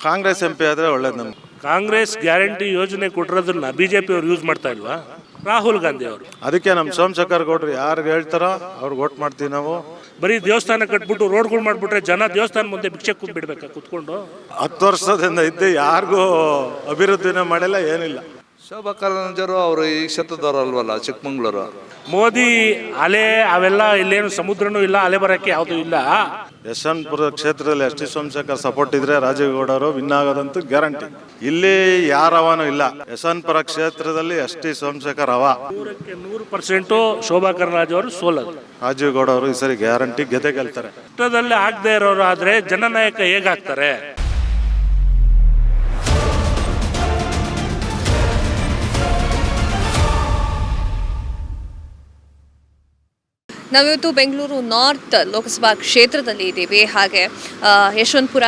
Congress MP ಆದರೆ ಒಳ್ಳೇದು ನಮ್ಗೆ. ಕಾಂಗ್ರೆಸ್ ಗ್ಯಾರಂಟಿ ಯೋಜನೆ ಕೊಟ್ಟಿರೋದನ್ನ ಬಿಜೆಪಿ ಅವ್ರು ಯೂಸ್ ಮಾಡ್ತಾ ಇಲ್ವಾ? ರಾಹುಲ್ ಗಾಂಧಿ ಅವರು ಅದಕ್ಕೆ ನಮ್ಮ ಸೋಮಶೇಖರ್ ಗೌಡ್ರು ಯಾರಿಗೆ ಹೇಳ್ತಾರೋ ಅವ್ರಿಗೆ ವೋಟ್ ಮಾಡ್ತೀವಿ ನಾವು. ಬರೀ ದೇವಸ್ಥಾನ ಕಟ್ಬಿಟ್ಟು ರೋಡ್ಗಳು ಮಾಡ್ಬಿಟ್ರೆ ಜನ ದೇವಸ್ಥಾನ ಮುಂದೆ ಭಿಕ್ಷೆ ಕೂತ್ಬಿಡ್ಬೇಕಾ ಕುತ್ಕೊಂಡು? 10 ವರ್ಷದಿಂದ ಇದ್ದು ಯಾರಿಗೂ ಅಭಿವೃದ್ಧಿನೇ ಮಾಡಿಲ್ಲ, ಏನಿಲ್ಲ. ಶೋಭಾ ಕರಂದ್ಲಾಜೆ ಅವರು ಈ ಕ್ಷೇತ್ರದವರು ಅಲ್ವಲ್ಲ, ಚಿಕ್ಕಮಂಗ್ಳೂರು. ಮೋದಿ ಅಲೆ ಅವೆಲ್ಲ ಇಲ್ಲೇನು ಸಮುದ್ರನೂ ಇಲ್ಲ, ಅಲೆ ಬರೋಕ್ಕೆ ಯಾವುದೂ ಇಲ್ಲ. ಯಶವಂತಪುರ ಕ್ಷೇತ್ರದಲ್ಲಿ ಎಸ್ ಟಿ ಸೋಮಶೇಖರ್ ಸಪೋರ್ಟ್ ಇದ್ರೆ ರಾಜೀವ್ ಗೌಡ ಅವರು ವಿನ್ ಆಗೋದಂತೂ ಗ್ಯಾರಂಟಿ. ಇಲ್ಲಿ ಯಾರ ಹವಾನೂ ಇಲ್ಲ. ಯಶವಂತಪುರ ಕ್ಷೇತ್ರದಲ್ಲಿ ಎಸ್ ಟಿ ಸೋಮಶೇಖರ್ ಹವಾ 100% ಶೋಭಾ ಕರಂದ್ಲಾಜೆ ಅವರು ಸೋಲದು. ರಾಜೀವ್ ಗೌಡ ಅವರು ಈ ಸರಿ ಗ್ಯಾರಂಟಿ ಗೆಲ್ತಾರೆ. ಚಿತ್ರದಲ್ಲಿ ಆಗದೆ ಇರೋರು ಆದ್ರೆ ಜನನಾಯಕ ಹೇಗಾಗ್ತಾರೆ? ನಾವಿವತ್ತು ಬೆಂಗಳೂರು ನಾರ್ತ್ ಲೋಕಸಭಾ ಕ್ಷೇತ್ರದಲ್ಲಿ ಇದ್ದೀವಿ, ಹಾಗೆ ಯಶವಂತಪುರ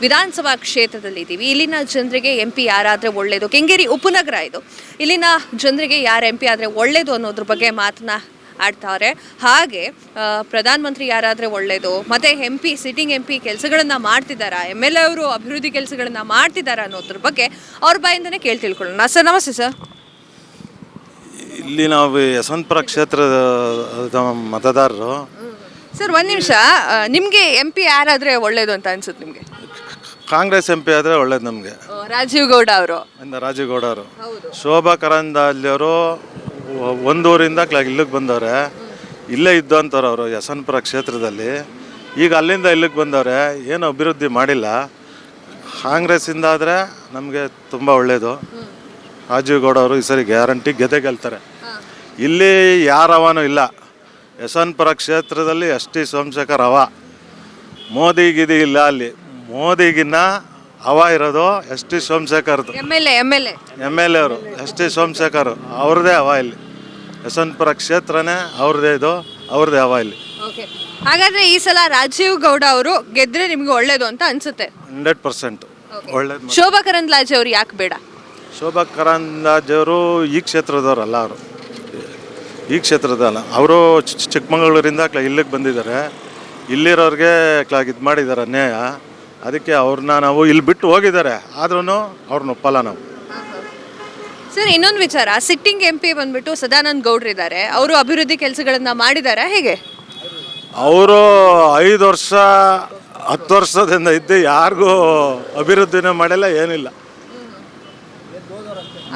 ವಿಧಾನಸಭಾ ಕ್ಷೇತ್ರದಲ್ಲಿ ಇದ್ದೀವಿ. ಇಲ್ಲಿನ ಜನರಿಗೆ MP ಯಾರಾದರೆ ಒಳ್ಳೆಯದು, ಕೆಂಗೇರಿ ಉಪನಗರ ಇದು. ಇಲ್ಲಿನ ಜನರಿಗೆ ಯಾರು MP ಆದರೆ ಒಳ್ಳೆಯದು ಅನ್ನೋದ್ರ ಬಗ್ಗೆ ಆಡ್ತಾರೆ. ಹಾಗೆ ಪ್ರಧಾನಮಂತ್ರಿ ಯಾರಾದರೆ ಒಳ್ಳೆಯದು, ಮತ್ತು ಸಿಟ್ಟಿಂಗ್ MP ಕೆಲಸಗಳನ್ನು ಮಾಡ್ತಿದ್ದಾರಾ, MLA ಅವರು ಅಭಿವೃದ್ಧಿ ಕೆಲಸಗಳನ್ನು ಮಾಡ್ತಿದ್ದಾರಾ ಅನ್ನೋದ್ರ ಬಗ್ಗೆ ಅವ್ರ ಬಾಯಿಂದನೇ ತಿಳ್ಕೊಳ್ಳೋಣ. ಸರ್ ನಮಸ್ತೆ. ಸರ್, ಇಲ್ಲಿ ನಾವು ಯಶವಂತಪುರ ಕ್ಷೇತ್ರದ ಮತದಾರರು. ಸರ್ ಒಂದು ನಿಮಿಷ, ನಿಮಗೆ MP ಯಾರಾದರೆ ಒಳ್ಳೆಯದು ಅಂತ ಅನ್ಸುತ್ತೆ ನಿಮಗೆ? ಕಾಂಗ್ರೆಸ್ MP ಆದರೆ ಒಳ್ಳೇದು ನಮಗೆ. ರಾಜೀವ್ ಗೌಡ ಅವರು. ರಾಜೀವ್ ಗೌಡ ಅವರು. ಶೋಭಾ ಕರಂದ್ಲಾಜೆ ಅವರು ಒಂದೂರಿಂದ ಇಲ್ಲಿಗೆ ಬಂದವ್ರೆ. ಇಲ್ಲೇ ಇದ್ದಂಥವ್ರು ಅವರು ಯಶವಂತಪುರ ಕ್ಷೇತ್ರದಲ್ಲಿ. ಈಗ ಅಲ್ಲಿಂದ ಇಲ್ಲಿಗೆ ಬಂದವ್ರೆ, ಏನು ಅಭಿವೃದ್ಧಿ ಮಾಡಿಲ್ಲ. ಕಾಂಗ್ರೆಸ್ಸಿಂದ ಆದರೆ ನಮಗೆ ತುಂಬ ಒಳ್ಳೆಯದು. ರಾಜೀವ್ ಗೌಡ ಅವರು ಈ ಸರಿ ಗ್ಯಾರಂಟಿ ಗೆಲ್ತಾರೆ. ಇಲ್ಲಿ ಯಾರ ಹವಾನೂ ಇಲ್ಲ. ಯಶವಂತಪುರ ಕ್ಷೇತ್ರದಲ್ಲಿ ಎಸ್ ಟಿ ಸೋಮಶೇಖರ್ ಹವಾ. ಮೋದಿಗಿದಿ ಇಲ್ಲ. ಅಲ್ಲಿ ಮೋದಿಗಿನ್ನ ಹವಾ ಇರೋದು ಎಸ್ ಟಿ ಸೋಮಶೇಖರ್ದು. MLA ಅವರು ಎಸ್ ಟಿ ಸೋಮಶೇಖರ್ ಅವ್ರದ್ದೇ ಹವಾ ಇಲ್ಲಿ. ಯಶವಂತಪುರ ಕ್ಷೇತ್ರನೇ ಅವ್ರದ್ದೇ ಅವ್ರದ್ದೇ ಹವಾ ಇಲ್ಲಿ. ಹಾಗಾದ್ರೆ ಈ ಸಲ ರಾಜೀವ್ ಗೌಡ ಅವರು ಗೆದ್ರೆ ನಿಮ್ಗೆ ಒಳ್ಳೇದು ಅಂತ ಅನ್ಸುತ್ತೆ? 100% ಒಳ್ಳೇದು. ಶೋಭಾ ಕರಂದ್ಲಾಜೆ ಅವರು ಯಾಕೆ ಬೇಡ? ಶೋಭಾ ಕರಂದ್ಲಾಜೆ ಅವರು ಈ ಕ್ಷೇತ್ರದವ್ರಲ್ಲ. ಅವರು ಈ ಕ್ಷೇತ್ರದಲ್ಲ, ಅವರು ಚಿಕ್ಕಮಗಳೂರಿಂದ ಇಲ್ಲಿಗೆ ಬಂದಿದ್ದಾರೆ. ಇಲ್ಲಿರೋರಿಗೆ ಇದು ಮಾಡಿದ್ದಾರೆ ಅನ್ಯಾಯ. ಅದಕ್ಕೆ ಅವ್ರನ್ನ ನಾವು ಇಲ್ಲಿ ಬಿಟ್ಟು ಹೋಗಿದ್ದಾರೆ, ಆದ್ರೂ ಅವ್ರನ್ನ ಒಪ್ಪಲ್ಲ ನಾವು. ಸರ್, ಇನ್ನೊಂದು ವಿಚಾರ, ಸಿಟ್ಟಿಂಗ್ MP ಬಂದ್ಬಿಟ್ಟು ಸದಾನಂದ ಗೌಡ್ರು ಇದ್ದಾರೆ. ಅವರು ಅಭಿವೃದ್ಧಿ ಕೆಲಸಗಳನ್ನ ಮಾಡಿದ್ದಾರೆ. ಹೇಗೆ? ಅವರು 5 ವರ್ಷ 10 ವರ್ಷದಿಂದ ಇದ್ದು ಯಾರಿಗೂ ಅಭಿವೃದ್ಧಿನೇ ಮಾಡಿಲ್ಲ, ಏನಿಲ್ಲ,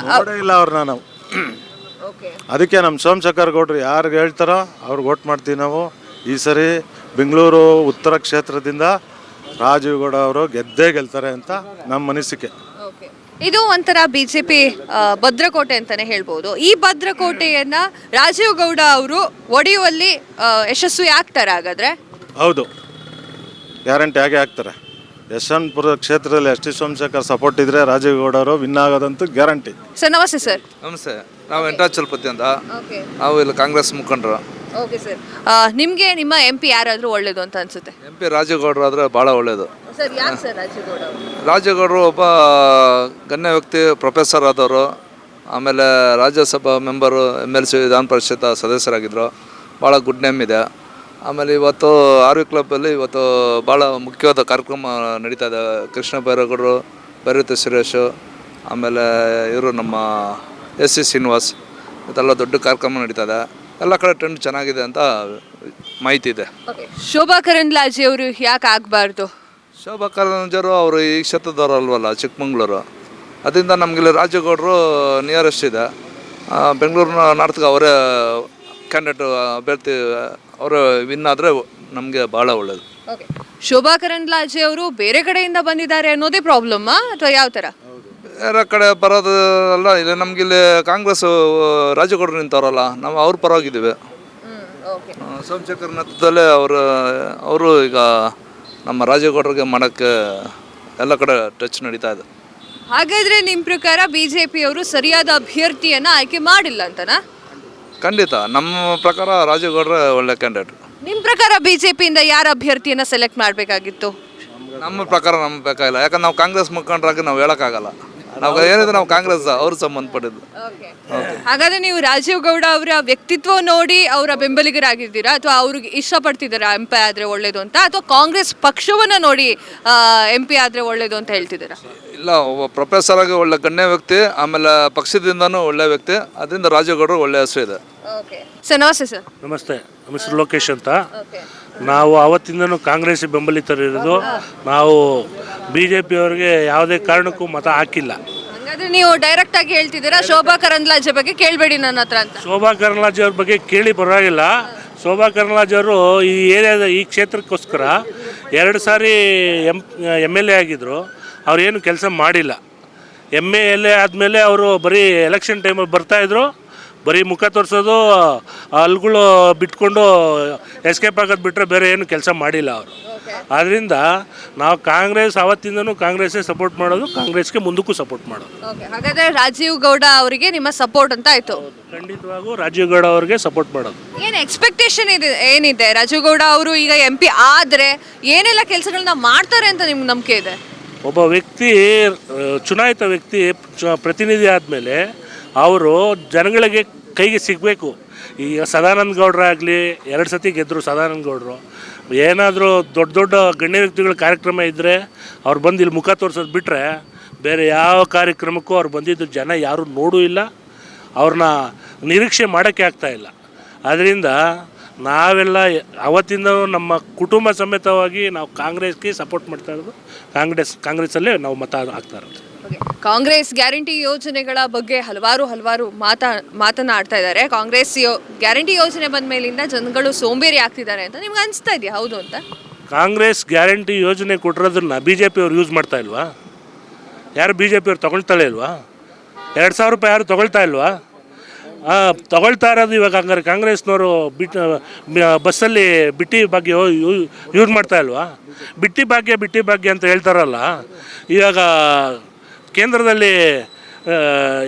ನೋಡೇ ಇಲ್ಲ ಅವ್ರನ್ನ ನಾವು. ಅದಕ್ಕೆ ನಮ್ಮ ಸೋಮಶೇಖರ್ ಗೌಡ್ರು ಯಾರಿಗೆ ಹೇಳ್ತಾರೋ ಅವ್ರಿಗೆ ವೋಟ್ ಮಾಡ್ತೀವಿ ನಾವು. ಈ ಸರಿ ಬೆಂಗಳೂರು ಉತ್ತರ ಕ್ಷೇತ್ರದಿಂದ ರಾಜೀವ್ ಗೌಡ ಅವರು ಗೆಲ್ತಾರೆ ಅಂತ ನಮ್ಮ ಅನಿಸಿಕೆ. ಇದು ಒಂಥರ BJP ಭದ್ರಕೋಟೆ ಅಂತಾನೆ ಹೇಳ್ಬೋದು. ಈ ಭದ್ರಕೋಟೆಯನ್ನ ರಾಜೀವ್ ಗೌಡ ಅವರು ಒಡೆಯುವಲ್ಲಿ ಯಶಸ್ವಿ ಆಗ್ತಾರೆ ಹಾಗಾದ್ರೆ? ಹೌದು, ಗ್ಯಾರಂಟಿ ಆಗೇ ಆಗ್ತಾರೆ. ಯಶವಂತಪುರ ಕ್ಷೇತ್ರದಲ್ಲಿ ಎಸ್ ಟಿ ಸೋಮಶೇಖರ್ ಸಪೋರ್ಟ್ ಇದ್ರೆ ರಾಜೀವ್ ಗೌಡ ಅವರು ವಿನ್ ಆಗೋದಂತೂ ಗ್ಯಾರಂಟಿ. ಸರ್ ನಮಸ್ತೆ. ಸರ್ ನಮಸ್ತೆ, ನಾವು ವೆಂಕಟಾಚಲಪತಿ ಅಂತ. ನಾವು ಇಲ್ಲಿ ಕಾಂಗ್ರೆಸ್ ಮುಖಂಡರು. ಓಕೆ ಸರ್, ನಿಮಗೆ ನಿಮ್ಮ MP ಯಾರಾದರೂ ಒಳ್ಳೇದು ಅಂತ ಅನ್ಸುತ್ತೆ? MP ರಾಜೀವ್ ಗೌಡರು ಆದರೆ ಭಾಳ ಒಳ್ಳೆಯದು. ಸರ್ ಯಾಕೆ ಸರ್ ರಾಜೀವ್ ಗೌಡ? ರಾಜೀವ್ ಗೌಡರು ಒಬ್ಬ ಗಣ್ಯ ವ್ಯಕ್ತಿ, ಪ್ರೊಫೆಸರ್ ಆದವರು. ಆಮೇಲೆ ರಾಜ್ಯಸಭಾ ಮೆಂಬರು, MLC ವಿಧಾನ ಪರಿಷತ್ ಸದಸ್ಯರಾಗಿದ್ದರು. ಭಾಳ ಗುಡ್ ನೇಮ್ ಇದೆ. ಆಮೇಲೆ ಇವತ್ತು RV ಕ್ಲಬ್ಬಲ್ಲಿ ಇವತ್ತು ಭಾಳ ಮುಖ್ಯವಾದ ಕಾರ್ಯಕ್ರಮ ನಡೀತಾ ಇದೆ. ಕೃಷ್ಣ ಬೈರೇಗೌಡರು, ಭೈರತಿ ಸುರೇಶು, ಆಮೇಲೆ ಇವರು ನಮ್ಮ SC ಶ್ರೀನಿವಾಸ್, ಇದೆಲ್ಲ ದೊಡ್ಡ ಕಾರ್ಯಕ್ರಮ ನಡೀತಾ ಇದೆ. ಎಲ್ಲ ಕಡೆ ಟ್ರೆಂಡ್ ಚೆನ್ನಾಗಿದೆ ಅಂತ ಮಾಹಿತಿ ಇದೆ. ಶೋಭಾ ಕರಂದ್ಲಾಜೆ ಅವರು ಯಾಕೆ ಆಗಬಾರ್ದು? ಶೋಭಾ ಕರಂದ್ಲಾಜೆ ಅವರು ಈ ಕ್ಷೇತ್ರದವರು ಅಲ್ವಲ್ಲ, ಚಿಕ್ಕಮಂಗ್ಳೂರು. ಅದರಿಂದ ನಮಗಿಲ್ಲಿ ರಾಜೀವ್ ಗೌಡರು ನಿಯರೆಸ್ಟ್ ಇದೆ. ಬೆಂಗಳೂರಿನ ನಾರ್ತ್ಗೆ ಅವರೇ ಕ್ಯಾಂಡಿಡೇಟ್ ಅಭ್ಯರ್ಥಿ, ಅವರು ವಿನ್ ಆದರೆ ನಮಗೆ ಭಾಳ ಒಳ್ಳೆಯದು. ಶೋಭಾ ಕರಂದ್ಲಾಜೆ ಅವರು ಬೇರೆ ಕಡೆಯಿಂದ ಬಂದಿದ್ದಾರೆ ಅನ್ನೋದೇ ಪ್ರಾಬ್ಲಮ್ಮಾ ಅಥವಾ ಯಾವ ಥರ? ಬೇರೆ ಕಡೆ ಬರೋದು ಅಲ್ಲ, ಇಲ್ಲಿ ನಮಗಿಲ್ಲಿ ಕಾಂಗ್ರೆಸ್ ರಾಜೀವ್ ಗೌಡರು ನಿಂತವರಲ್ಲ, ನಾವು ಅವ್ರ ಪರವಾಗಿದ್ದೀವಿ. ಸೋಮಶೇಖರ್ ನೇತೃತ್ವದಲ್ಲೇ ಅವರು ಈಗ ನಮ್ಮ ರಾಜೀವ್ ಗೌಡರಿಗೆ ಮಾಡೋಕ್ಕೆ ಎಲ್ಲ ಕಡೆ ಟಚ್ ನಡೀತಾ ಇದೆ. ಹಾಗಾದರೆ ನಿಮ್ಮ ಪ್ರಕಾರ BJP ಅವರು ಸರಿಯಾದ ಅಭ್ಯರ್ಥಿಯನ್ನು ಆಯ್ಕೆ ಮಾಡಿಲ್ಲ ಅಂತನಾ? ಖಂಡಿತ, ನಮ್ಮ ಪ್ರಕಾರ ರಾಜೀವ್ ಗೌಡ್ರೆ ಒಳ್ಳೆ ಕ್ಯಾಂಡಿಡೇಟ್. ನಿಮ್ಮ ಪ್ರಕಾರ BJPಯಿಂದ ಯಾರ ಅಭ್ಯರ್ಥಿಯನ್ನು ಸೆಲೆಕ್ಟ್ ಮಾಡಬೇಕಾಗಿತ್ತು? ನಮ್ಮ ಪ್ರಕಾರ ನಮ್ಗೆ ಬೇಕಾಗಿಲ್ಲ, ಯಾಕಂದ್ರೆ ನಾವು ಕಾಂಗ್ರೆಸ್ ಮುಖಂಡರಾಗಿ ನಾವು ಹೇಳೋಕ್ಕಾಗಲ್ಲ. ನಾವು ಏನಿದೆ ನಾವು ಕಾಂಗ್ರೆಸ್ ಅವ್ರು ಸಂಬಂಧಪಟ್ಟಿದ್ದು. ಹಾಗಾದ್ರೆ ನೀವು ರಾಜೀವ್ ಗೌಡ ಅವರ ವ್ಯಕ್ತಿತ್ವ ನೋಡಿ ಅವರ ಬೆಂಬಲಿಗರಾಗಿದ್ದೀರಾ ಅಥವಾ ಅವ್ರಿಗೆ ಇಷ್ಟಪಡ್ತಿದ್ದೀರಾ MP ಆದ್ರೆ ಒಳ್ಳೇದು ಅಂತ, ಅಥವಾ ಕಾಂಗ್ರೆಸ್ ಪಕ್ಷವನ್ನ ನೋಡಿ MP ಆದ್ರೆ ಒಳ್ಳೇದು ಅಂತ ಹೇಳ್ತಿದ್ದೀರಾ? ಇಲ್ಲ, ಒಬ್ಬ ಪ್ರೊಫೆಸರ್ ಆಗಿ ಒಳ್ಳೆ ಗಣ್ಯ ವ್ಯಕ್ತಿ, ಆಮೇಲೆ ಪಕ್ಷದಿಂದನೂ ಒಳ್ಳೆ ವ್ಯಕ್ತಿ, ಅದರಿಂದ ರಾಜೀವ್ ಗೌಡರು ಒಳ್ಳೆ ಹೆಸರು ಇದೆ. ಸರ್ ನಮಸ್ತೆ ಸರ್. ನಮಸ್ತೆ, ನಮ್ಮ ಹೆಸರು ಲೋಕೇಶ್ ಅಂತ. ನಾವು ಅವತ್ತಿಂದನೂ ಕಾಂಗ್ರೆಸ್ ಬೆಂಬಲಿತರಿರೋದು. ನಾವು BJP ಅವರಿಗೆ ಯಾವುದೇ ಕಾರಣಕ್ಕೂ ಮತ ಹಾಕಿಲ್ಲ. ಹಾಗಾದ್ರೆ ನೀವು ಡೈರೆಕ್ಟ್ ಆಗಿ ಹೇಳ್ತಿದ್ದೀರಾ ಶೋಭಾ ಕರಂದ್ಲಾಜೆ ಬಗ್ಗೆ ಕೇಳಬೇಡಿ ನನ್ನ ಹತ್ರ ಅಂತ? ಶೋಭಾ ಕರಂದ್ಲಾಜೆ ಅವ್ರ ಬಗ್ಗೆ ಕೇಳಿ ಪರವಾಗಿಲ್ಲ. ಶೋಭಾ ಕರಂದ್ಲಾಜೆ ಅವರು ಈ ಏರಿಯಾದ ಈ ಕ್ಷೇತ್ರಕ್ಕೋಸ್ಕರ 2 ಸಾರಿ MLA ಆಗಿದ್ದರು. ಅವ್ರೇನು ಕೆಲಸ ಮಾಡಿಲ್ಲ. MLA ಆದಮೇಲೆ ಅವರು ಬರೀ ಎಲೆಕ್ಷನ್ ಟೈಮಲ್ಲಿ ಬರ್ತಾಯಿದ್ರು, ಬರೀ ಮುಖ ತೋರಿಸೋದು, ಹಲ್ಗಳು ಬಿಟ್ಕೊಂಡು ಎಸ್ಕೇಪ್ ಆಗೋದು ಬಿಟ್ಟರೆ ಬೇರೆ ಏನು ಕೆಲಸ ಮಾಡಿಲ್ಲ ಅವರು. ಆದ್ದರಿಂದ ನಾವು ಕಾಂಗ್ರೆಸ್ ಅವತ್ತಿಂದನೂ ಕಾಂಗ್ರೆಸ್ಸೇ ಸಪೋರ್ಟ್ ಮಾಡೋದು, ಕಾಂಗ್ರೆಸ್ಗೆ ಮುಂದಕ್ಕೂ ಸಪೋರ್ಟ್ ಮಾಡೋದು. ಹಾಗಾದ್ರೆ ರಾಜೀವ್ ಗೌಡ ಅವರಿಗೆ ನಿಮ್ಮ ಸಪೋರ್ಟ್ ಅಂತ ಆಯ್ತು? ಖಂಡಿತವಾಗೂ ರಾಜೀವ್ ಗೌಡ ಅವರಿಗೆ ಸಪೋರ್ಟ್ ಮಾಡೋದು. ಏನು ಎಕ್ಸ್ಪೆಕ್ಟೇಷನ್ ಏನಿದೆ? ರಾಜೀವ್ ಗೌಡ ಅವರು ಈಗ MP ಆದರೆ ಏನೆಲ್ಲ ಕೆಲಸಗಳನ್ನ ಮಾಡ್ತಾರೆ ಅಂತ ನಿಮ್ಗೆ ನಂಬಿಕೆ ಇದೆ? ಒಬ್ಬ ವ್ಯಕ್ತಿ, ಚುನಾಯಿತ ವ್ಯಕ್ತಿ ಪ್ರತಿನಿಧಿ ಆದಮೇಲೆ ಅವರು ಜನಗಳಿಗೆ ಕೈಗೆ ಸಿಗಬೇಕು. ಈಗ ಸದಾನಂದ ಗೌಡರಾಗಲಿ 2 ಸತಿ ಗೆದ್ದರು. ಸದಾನಂದ ಗೌಡರು ಏನಾದರೂ ದೊಡ್ಡ ದೊಡ್ಡ ಗಣ್ಯ ವ್ಯಕ್ತಿಗಳ ಕಾರ್ಯಕ್ರಮ ಇದ್ದರೆ ಅವ್ರು ಬಂದು ಇಲ್ಲಿ ಮುಖ ತೋರಿಸೋದು ಬಿಟ್ಟರೆ ಬೇರೆ ಯಾವ ಕಾರ್ಯಕ್ರಮಕ್ಕೂ ಅವ್ರು ಬಂದಿದ್ದು ಜನ ಯಾರೂ ನೋಡೂ ಇಲ್ಲ, ಅವ್ರನ್ನ ನಿರೀಕ್ಷೆ ಮಾಡೋಕ್ಕೆ ಆಗ್ತಾಯಿಲ್ಲ. ಅದರಿಂದ ನಾವೆಲ್ಲ ಅವತ್ತಿಂದ ನಮ್ಮ ಕುಟುಂಬ ಸಮೇತವಾಗಿ ನಾವು ಕಾಂಗ್ರೆಸ್ಗೆ ಸಪೋರ್ಟ್ ಮಾಡ್ತಾ ಇರೋದು. ಕಾಂಗ್ರೆಸ್ಸಲ್ಲೇ ನಾವು ಮತ ಹಾಕ್ತಾ ಇರೋದು. ಕಾಂಗ್ರೆಸ್ ಗ್ಯಾರಂಟಿ ಯೋಜನೆಗಳ ಬಗ್ಗೆ ಹಲವಾರು ಮಾತನಾಡ್ತಾ ಇದ್ದಾರೆ. ಕಾಂಗ್ರೆಸ್ ಗ್ಯಾರಂಟಿ ಯೋಜನೆ ಬಂದ ಮೇಲಿಂದ ಜನಗಳು ಸೋಂಬೇರಿ ಆಗ್ತಿದ್ದಾರೆ ಅಂತ ನಿಮ್ಗೆ ಅನಿಸ್ತಾ ಇದೆಯಾ? ಹೌದು ಅಂತ? ಕಾಂಗ್ರೆಸ್ ಗ್ಯಾರಂಟಿ ಯೋಜನೆ ಕೊಟ್ಟಿರೋದನ್ನ BJP ಅವ್ರು ಯೂಸ್ ಮಾಡ್ತಾ ಇಲ್ವಾ? ಯಾರು BJP ಅವ್ರು ತೊಗೊಳ್ತಾಳೆ ಇಲ್ವಾ? 2,000 ರೂಪಾಯಿ ಯಾರು ತೊಗೊಳ್ತಾ ಇಲ್ವಾ? ತೊಗೊಳ್ತಾ ಇರೋದು ಇವಾಗ. ಹಂಗಾರೆ ಕಾಂಗ್ರೆಸ್ನವರು ಬಸ್ಸಲ್ಲಿ ಬಿಟ್ಟಿ ಭಾಗ್ಯ ಯೂಸ್ ಮಾಡ್ತಾ ಇಲ್ವಾ? ಬಿಟ್ಟಿ ಭಾಗ್ಯ ಅಂತ ಹೇಳ್ತಾರಲ್ಲ. ಇವಾಗ ಕೇಂದ್ರದಲ್ಲಿ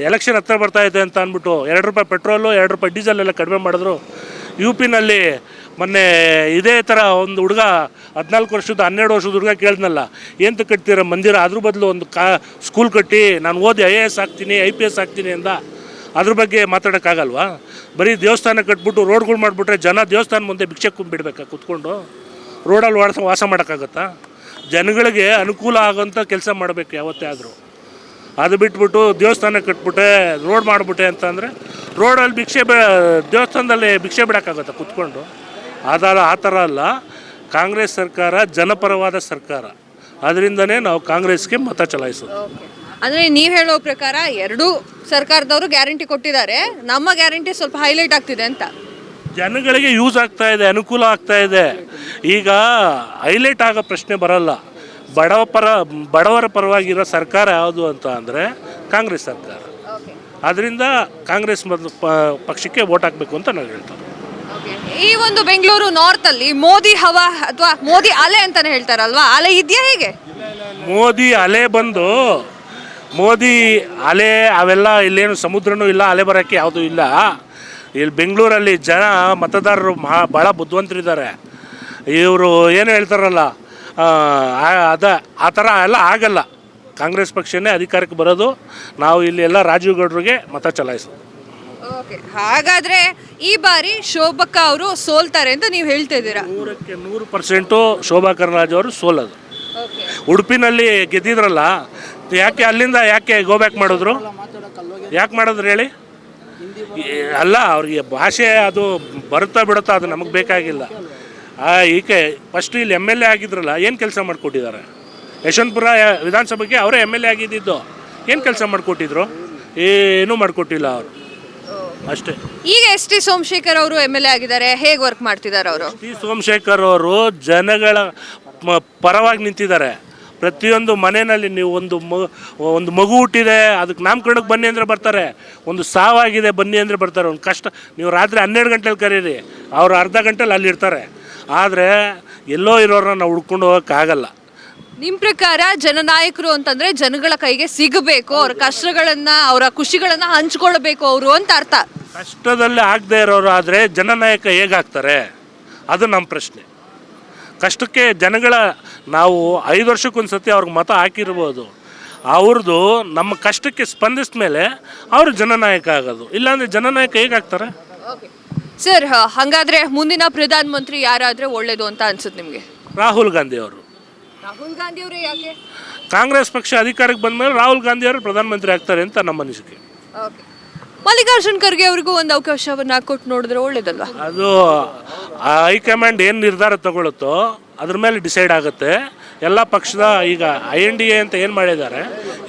ಎಲೆಕ್ಷನ್ ಹತ್ರ ಬರ್ತಾಯಿದೆ ಅಂತ ಅಂದ್ಬಿಟ್ಟು 2 ರೂಪಾಯಿ ಪೆಟ್ರೋಲು, 2 ರೂಪಾಯಿ ಡೀಸೆಲ್ ಎಲ್ಲ ಕಡಿಮೆ ಮಾಡಿದ್ರು. UPನಲ್ಲಿ ಮೊನ್ನೆ ಇದೇ ಥರ ಒಂದು ಹುಡುಗ 14 ವರ್ಷದ 12 ವರ್ಷದ ಹುಡುಗ ಕೇಳಿದ್ನಲ್ಲ, ಏನು ಕಟ್ತೀರ ಮಂದಿರ, ಅದ್ರ ಬದಲು ಒಂದು ಸ್ಕೂಲ್ ಕಟ್ಟಿ ನಾನು ಓದಿ IAS ಆಗ್ತೀನಿ, IPS ಆಗ್ತೀನಿ ಅಂದ. ಅದ್ರ ಬಗ್ಗೆ ಮಾತಾಡೋಕ್ಕಾಗಲ್ವಾ? ಬರೀ ದೇವಸ್ಥಾನ ಕಟ್ಬಿಟ್ಟು ರೋಡ್ಗಳು ಮಾಡಿಬಿಟ್ರೆ ಜನ ದೇವಸ್ಥಾನ ಮುಂದೆ ಭಿಕ್ಷೆ ಬಿಡಬೇಕಾ ಕೂತ್ಕೊಂಡು? ರೋಡಲ್ಲಿ ವಾಸ ಮಾಡೋಕ್ಕಾಗತ್ತಾ? ಜನಗಳಿಗೆ ಅನುಕೂಲ ಆಗೋಂಥ ಕೆಲಸ ಮಾಡಬೇಕು ಯಾವತ್ತೇ ಆದರೂ. ಅದು ಬಿಟ್ಬಿಟ್ಟು ದೇವಸ್ಥಾನ ಕಟ್ಬಿಟ್ಟೆ, ರೋಡ್ ಮಾಡಿಬಿಟ್ಟೆ ಅಂತಂದರೆ ರೋಡಲ್ಲಿ ದೇವಸ್ಥಾನದಲ್ಲಿ ಭಿಕ್ಷೆ ಬಿಡೋಕ್ಕಾಗತ್ತಾ ಕೂತ್ಕೊಂಡು? ಆ ಥರ ಅಲ್ಲ. ಕಾಂಗ್ರೆಸ್ ಸರ್ಕಾರ ಜನಪರವಾದ ಸರ್ಕಾರ. ಅದರಿಂದನೇ ನಾವು ಕಾಂಗ್ರೆಸ್ಗೆ ಮತ ಚಲಾಯಿಸೋದು. ಅಂದರೆ ನೀವು ಹೇಳೋ ಪ್ರಕಾರ 2 ಸರ್ಕಾರದವರು ಗ್ಯಾರಂಟಿ ಕೊಟ್ಟಿದ್ದಾರೆ, ನಮ್ಮ ಗ್ಯಾರಂಟಿ ಸ್ವಲ್ಪ ಹೈಲೈಟ್ ಆಗ್ತಿದೆ ಅಂತ? ಜನಗಳಿಗೆ ಯೂಸ್ ಆಗ್ತಾ ಇದೆ, ಅನುಕೂಲ ಆಗ್ತಾ ಇದೆ. ಈಗ ಹೈಲೈಟ್ ಆಗೋ ಪ್ರಶ್ನೆ ಬರಲ್ಲ. ಬಡವರ ಪರವಾಗಿರೋ ಸರ್ಕಾರ ಯಾವುದು ಅಂತ ಅಂದರೆ ಕಾಂಗ್ರೆಸ್ ಸರ್ಕಾರ. ಅದರಿಂದ ಕಾಂಗ್ರೆಸ್ ಪಕ್ಷಕ್ಕೆ ವೋಟ್ ಹಾಕಬೇಕು ಅಂತ ನಾವು ಹೇಳ್ತಾರೆ. ಈ ಒಂದು ಬೆಂಗಳೂರು ನಾರ್ತಲ್ಲಿ ಮೋದಿ ಹವಾ ಅಥವಾ ಮೋದಿ ಅಲೆ ಅಂತಾನೆ ಹೇಳ್ತಾರಲ್ವಾ, ಅಲೆ ಇದೆಯಾ? ಹೇಗೆ ಮೋದಿ ಅಲೆ ಬಂದು ಮೋದಿ ಅಲೆ ಅವೆಲ್ಲ ಇಲ್ಲೇನು ಸಮುದ್ರನೂ ಇಲ್ಲ, ಅಲೆ ಬರೋಕ್ಕೆ ಯಾವುದೂ ಇಲ್ಲ. ಇಲ್ಲಿ ಬೆಂಗಳೂರಲ್ಲಿ ಜನ ಮತದಾರರು ಭಾಳ ಬುದ್ಧಿವಂತರಿದ್ದಾರೆ. ಇವರು ಏನು ಹೇಳ್ತಾರಲ್ಲ, ಆ ಥರ ಎಲ್ಲ ಆಗಲ್ಲ. ಕಾಂಗ್ರೆಸ್ ಪಕ್ಷನೇ ಅಧಿಕಾರಕ್ಕೆ ಬರೋದು. ನಾವು ಇಲ್ಲಿ ಎಲ್ಲ ರಾಜೀವ್ ಗೌಡರಿಗೆ ಮತ ಚಲಾಯಿಸೋದು. ಹಾಗಾದರೆ ಈ ಬಾರಿ ಶೋಭಕ್ಕ ಅವರು ಸೋಲ್ತಾರೆ ಅಂತ ನೀವು ಹೇಳ್ತಾ ಇದ್ದೀರಾ? 100% ಶೋಭಾ ಕರಂದ್ಲಾಜೆ ಅವರು ಸೋಲೋದು. ಉಡುಪಿನಲ್ಲಿ ಗೆದ್ದಿದ್ರಲ್ಲ, ಅಲ್ಲಿಂದ ಯಾಕೆ ಗೋ ಬ್ಯಾಕ್ ಮಾಡಿದ್ರು? ಯಾಕೆ ಮಾಡಿದ್ರು ಹೇಳಿ? ಅಲ್ಲ, ಅವ್ರಿಗೆ ಭಾಷೆ ಅದು ಬರುತ್ತಾ ಬಿಡುತ್ತಾ ಅದು ನಮಗೆ ಬೇಕಾಗಿಲ್ಲ. ಈಕೆ ಫಸ್ಟು ಇಲ್ಲಿ MLA ಆಗಿದ್ರಲ್ಲ, ಏನು ಕೆಲಸ ಮಾಡಿಕೊಟ್ಟಿದ್ದಾರೆ? ಯಶವಂತಪುರ ವಿಧಾನಸಭೆಗೆ ಅವರೇ MLA ಆಗಿದ್ದು. ಏನು ಕೆಲಸ ಮಾಡಿಕೊಟ್ಟಿದ್ರು? ಏನೂ ಮಾಡಿಕೊಟ್ಟಿಲ್ಲ ಅವರು, ಅಷ್ಟೇ. ಈಗ ST ಸೋಮಶೇಖರ್ ಅವರು MLA ಆಗಿದ್ದಾರೆ, ಹೇಗೆ ವರ್ಕ್ ಮಾಡ್ತಿದ್ದಾರೆ ಅವರು? ST ಸೋಮಶೇಖರ್ ಅವರು ಜನಗಳ ಪರವಾಗಿ ನಿಂತಿದ್ದಾರೆ. ಪ್ರತಿಯೊಂದು ಮನೆಯಲ್ಲಿ ನೀವು ಒಂದು ಮಗು ಹುಟ್ಟಿದೆ, ಅದಕ್ಕೆ ನಾಮಕರಣಕ್ಕೆ ಬನ್ನಿ ಅಂದರೆ ಬರ್ತಾರೆ. ಒಂದು ಸಾವಾಗಿದೆ ಬನ್ನಿ ಅಂದರೆ ಬರ್ತಾರೆ. ಒಂದು ಕಷ್ಟ ನೀವು ರಾತ್ರಿ 12 ಗಂಟೆಲಿ ಕರೀರಿ, ಅವರು ಅರ್ಧ ಗಂಟೆಲಿ ಅಲ್ಲಿರ್ತಾರೆ. ಆದರೆ ಎಲ್ಲೋ ಇರೋರನ್ನ ನಾವು ಹುಡ್ಕೊಂಡು ಹೋಗೋಕ್ಕಾಗಲ್ಲ. ನಿಮ್ಮ ಪ್ರಕಾರ ಜನನಾಯಕರು ಅಂತಂದರೆ ಜನಗಳ ಕೈಗೆ ಸಿಗಬೇಕು, ಅವ್ರ ಕಷ್ಟಗಳನ್ನು ಅವರ ಖುಷಿಗಳನ್ನು ಹಂಚ್ಕೊಳ್ಬೇಕು ಅವರು ಅಂತ ಅರ್ಥ. ಕಷ್ಟದಲ್ಲಿ ಆಗದೆ ಇರೋರು ಆದರೆ ಜನನಾಯಕ ಹೇಗಾಗ್ತಾರೆ? ಅದು ನಮ್ಮ ಪ್ರಶ್ನೆ. ಕಷ್ಟಕ್ಕೆ ಜನಗಳ ನಾವು 5 ವರ್ಷಕ್ಕೊಂದು ಸತಿ ಅವ್ರಿಗೆ ಮತ ಹಾಕಿರ್ಬೋದು. ಅವ್ರದ್ದು ನಮ್ಮ ಕಷ್ಟಕ್ಕೆ ಸ್ಪಂದಿಸಿದ ಮೇಲೆ ಅವರು ಜನನಾಯಕ ಆಗೋದು. ಇಲ್ಲಾಂದರೆ ಜನನಾಯಕ ಹೇಗಾಗ್ತಾರೆ? ಸರ್, ಹಾಗಾದ್ರೆ ಮುಂದಿನ ಪ್ರಧಾನಮಂತ್ರಿ ಯಾರಾದರೆ ಒಳ್ಳೇದು ಅಂತ ಅನ್ಸುತ್ತೆ ನಿಮಗೆ? ರಾಹುಲ್ ಗಾಂಧಿ ಅವರು. ರಾಹುಲ್ ಗಾಂಧಿ ಅವರೇ ಯಾಕೆ? ಕಾಂಗ್ರೆಸ್ ಪಕ್ಷ ಅಧಿಕಾರಕ್ಕೆ ಬಂದ ಮೇಲೆ ರಾಹುಲ್ ಗಾಂಧಿ ಅವರು ಪ್ರಧಾನಮಂತ್ರಿ ಆಗ್ತಾರೆ ಅಂತ ನಮ್ಮ ಅನಿಸಿಕೆ. ಮಲ್ಲಿಕಾರ್ಜುನ್ ಖರ್ಗೆ ಅವರಿಗೂ ಒಂದು ಅವಕಾಶವನ್ನು ಕೊಟ್ಟು ನೋಡಿದ್ರೆ ಒಳ್ಳೇದಲ್ವಾ? ಅದು ಹೈಕಮಾಂಡ್ ಏನು ನಿರ್ಧಾರ ತಗೊಳುತ್ತೋ ಅದ್ರ ಮೇಲೆ ಡಿಸೈಡ್ ಆಗುತ್ತೆ. ಎಲ್ಲ ಪಕ್ಷದ ಈಗ INDA ಅಂತ ಏನು ಮಾಡಿದ್ದಾರೆ,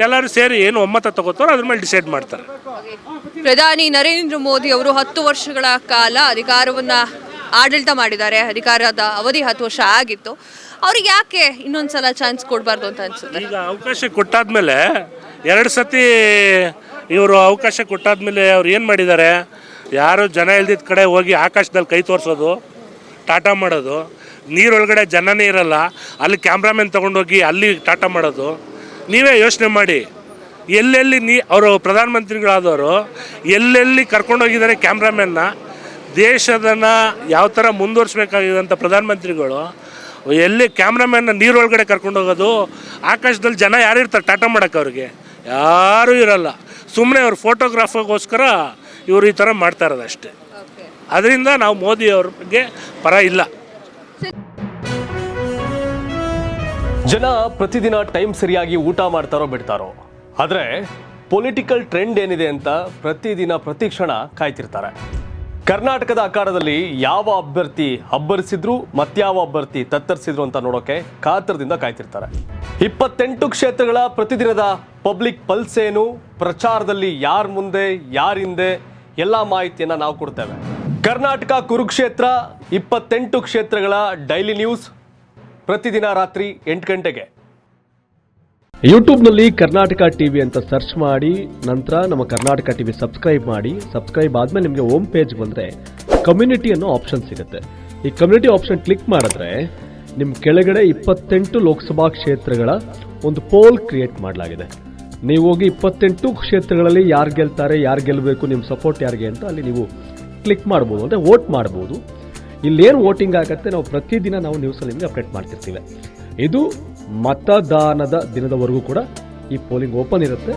ಎಲ್ಲರೂ ಸೇರಿ ಏನು ಒಮ್ಮತ ತಗೋತಾರೋ ಅದ್ರ ಮೇಲೆ ಡಿಸೈಡ್ ಮಾಡ್ತಾರೆ. ಪ್ರಧಾನಿ ನರೇಂದ್ರ ಮೋದಿ ಅವರು 10 ವರ್ಷಗಳ ಕಾಲ ಅಧಿಕಾರವನ್ನು ಆಡಳಿತ ಮಾಡಿದ್ದಾರೆ. ಅಧಿಕಾರದ ಅವಧಿ 10 ವರ್ಷ ಆಗಿತ್ತು. ಅವ್ರಿಗೆ ಯಾಕೆ ಇನ್ನೊಂದ್ಸಲ ಚಾನ್ಸ್ ಕೊಡಬಾರ್ದು ಅಂತ ಅನ್ಸುತ್ತೆ? ಈಗ ಅವಕಾಶ ಕೊಟ್ಟಾದ್ಮೇಲೆ 2 ಸತಿ ಇವರು ಅವಕಾಶ ಕೊಟ್ಟಾದ್ಮೇಲೆ ಅವ್ರು ಏನು ಮಾಡಿದ್ದಾರೆ, ಯಾರು ಜನ ಇಲ್ದಿದ್ದ ಕಡೆ ಹೋಗಿ ಆಕಾಶದಲ್ಲಿ ಕೈ ತೋರಿಸೋದು, ಟಾಟಾ ಮಾಡೋದು, ನೀರೊಳಗಡೆ ಜನನೇ ಇರಲ್ಲ ಅಲ್ಲಿ ಕ್ಯಾಮ್ರಾಮನ್ ತೊಗೊಂಡೋಗಿ ಅಲ್ಲಿ ಟಾಟಾ ಮಾಡೋದು. ನೀವೇ ಯೋಚನೆ ಮಾಡಿ, ಎಲ್ಲೆಲ್ಲಿ ಅವರು ಪ್ರಧಾನಮಂತ್ರಿಗಳಾದವರು ಎಲ್ಲೆಲ್ಲಿ ಕರ್ಕೊಂಡೋಗಿದ್ದಾರೆ ಕ್ಯಾಮ್ರಾಮನ್ನ. ದೇಶದನ್ನು ಯಾವ ಥರ ಮುಂದುವರಿಸ್ಬೇಕಾಗಿದ್ದಂಥ ಪ್ರಧಾನಮಂತ್ರಿಗಳು ಎಲ್ಲಿ ಕ್ಯಾಮ್ರಾಮನ್ನ ನೀರೊಳಗಡೆ ಕರ್ಕೊಂಡೋಗೋದು, ಆಕಾಶದಲ್ಲಿ ಜನ ಯಾರು ಇರ್ತಾರೆ ಟಾಟಾ ಮಾಡೋಕ್ಕೆ? ಅವ್ರಿಗೆ ಯಾರೂ ಇರಲ್ಲ. ಸುಮ್ಮನೆ ಅವ್ರ ಫೋಟೋಗ್ರಾಫರ್ಗೋಸ್ಕರ ಇವರು ಈ ಥರ ಮಾಡ್ತಾ ಇರೋದು ಅಷ್ಟೇ. ಅದರಿಂದ ನಾವು ಮೋದಿ ಅವ್ರ ಬಗ್ಗೆ ಪರ ಇಲ್ಲ. ಜನ ಪ್ರತಿದಿನ ಟೈಮ್ ಸರಿಯಾಗಿ ಊಟ ಮಾಡ್ತಾರೋ ಬಿಡ್ತಾರೋ, ಆದರೆ ಪೊಲಿಟಿಕಲ್ ಟ್ರೆಂಡ್ ಏನಿದೆ ಅಂತ ಪ್ರತಿದಿನ ಪ್ರತಿ ಕ್ಷಣ ಕಾಯ್ತಿರ್ತಾರೆ. ಕರ್ನಾಟಕದ ಅಖಾಡದಲ್ಲಿ ಯಾವ ಅಭ್ಯರ್ಥಿ ಅಬ್ಬರಿಸಿದ್ರು ಮತ್ಯಾವ ಅಭ್ಯರ್ಥಿ ತತ್ತರಿಸಿದ್ರು ಅಂತ ನೋಡೋಕೆ ಕಾತರದಿಂದ ಕಾಯ್ತಿರ್ತಾರೆ. 28 ಕ್ಷೇತ್ರಗಳ ಪ್ರತಿದಿನದ ಪಬ್ಲಿಕ್ ಪಲ್ಸ್ ಏನು, ಪ್ರಚಾರದಲ್ಲಿ ಯಾರ ಮುಂದೆ ಯಾರ ಹಿಂದೆ ಎಲ್ಲ ಮಾಹಿತಿಯನ್ನು ನಾವು ಕೊಡ್ತೇವೆ. ಕರ್ನಾಟಕ ಕುರುಕ್ಷೇತ್ರ 28 ಕ್ಷೇತ್ರಗಳ ಡೈಲಿ ನ್ಯೂಸ್ ಪ್ರತಿದಿನ ರಾತ್ರಿ 8 ಗಂಟೆಗೆ ಯೂಟ್ಯೂಬ್ನಲ್ಲಿ ಕರ್ನಾಟಕ ಟಿವಿ ಅಂತ ಸರ್ಚ್ ಮಾಡಿ, ನಂತರ ನಮ್ಮ ಕರ್ನಾಟಕ ಟಿವಿ ಸಬ್ಸ್ಕ್ರೈಬ್ ಮಾಡಿ. ಸಬ್ಸ್ಕ್ರೈಬ್ ಆದಮೇಲೆ ನಿಮಗೆ ಹೋಮ್ ಪೇಜ್ ಬಂದರೆ ಕಮ್ಯುನಿಟಿ ಅನ್ನೋ ಆಪ್ಷನ್ ಸಿಗುತ್ತೆ. ಈ ಕಮ್ಯುನಿಟಿ ಆಪ್ಷನ್ ಕ್ಲಿಕ್ ಮಾಡಿದ್ರೆ ನಿಮ್ಮ ಕೆಳಗಡೆ 28 ಲೋಕಸಭಾ ಕ್ಷೇತ್ರಗಳ ಒಂದು ಪೋಲ್ ಕ್ರಿಯೇಟ್ ಮಾಡಲಾಗಿದೆ. ನೀವು ಹೋಗಿ 28 ಕ್ಷೇತ್ರಗಳಲ್ಲಿ ಯಾರು ಗೆಲ್ತಾರೆ, ಯಾರು ಗೆಲ್ಲಬೇಕು, ನಿಮ್ಮ ಸಪೋರ್ಟ್ ಯಾರಿಗೆ ಅಂತ ಅಲ್ಲಿ ನೀವು ಕ್ಲಿಕ್ ಮಾಡ್ಬೋದು, ಅಂದರೆ ವೋಟ್ ಮಾಡ್ಬೋದು. ಇಲ್ಲೇನು ವೋಟಿಂಗ್ ಆಗುತ್ತೆ ನಾವು ಪ್ರತಿದಿನ ನಾವು ನ್ಯೂಸಲ್ಲಿ ನಿಮಗೆ ಅಪ್ಡೇಟ್ ಮಾಡ್ತಿರ್ತೀವಿ. ಇದು ಮತದಾನದ ದಿನದವರೆಗೂ ಕೂಡ ಈ ಪೋಲಿಂಗ್ ಓಪನ್ ಇರುತ್ತೆ.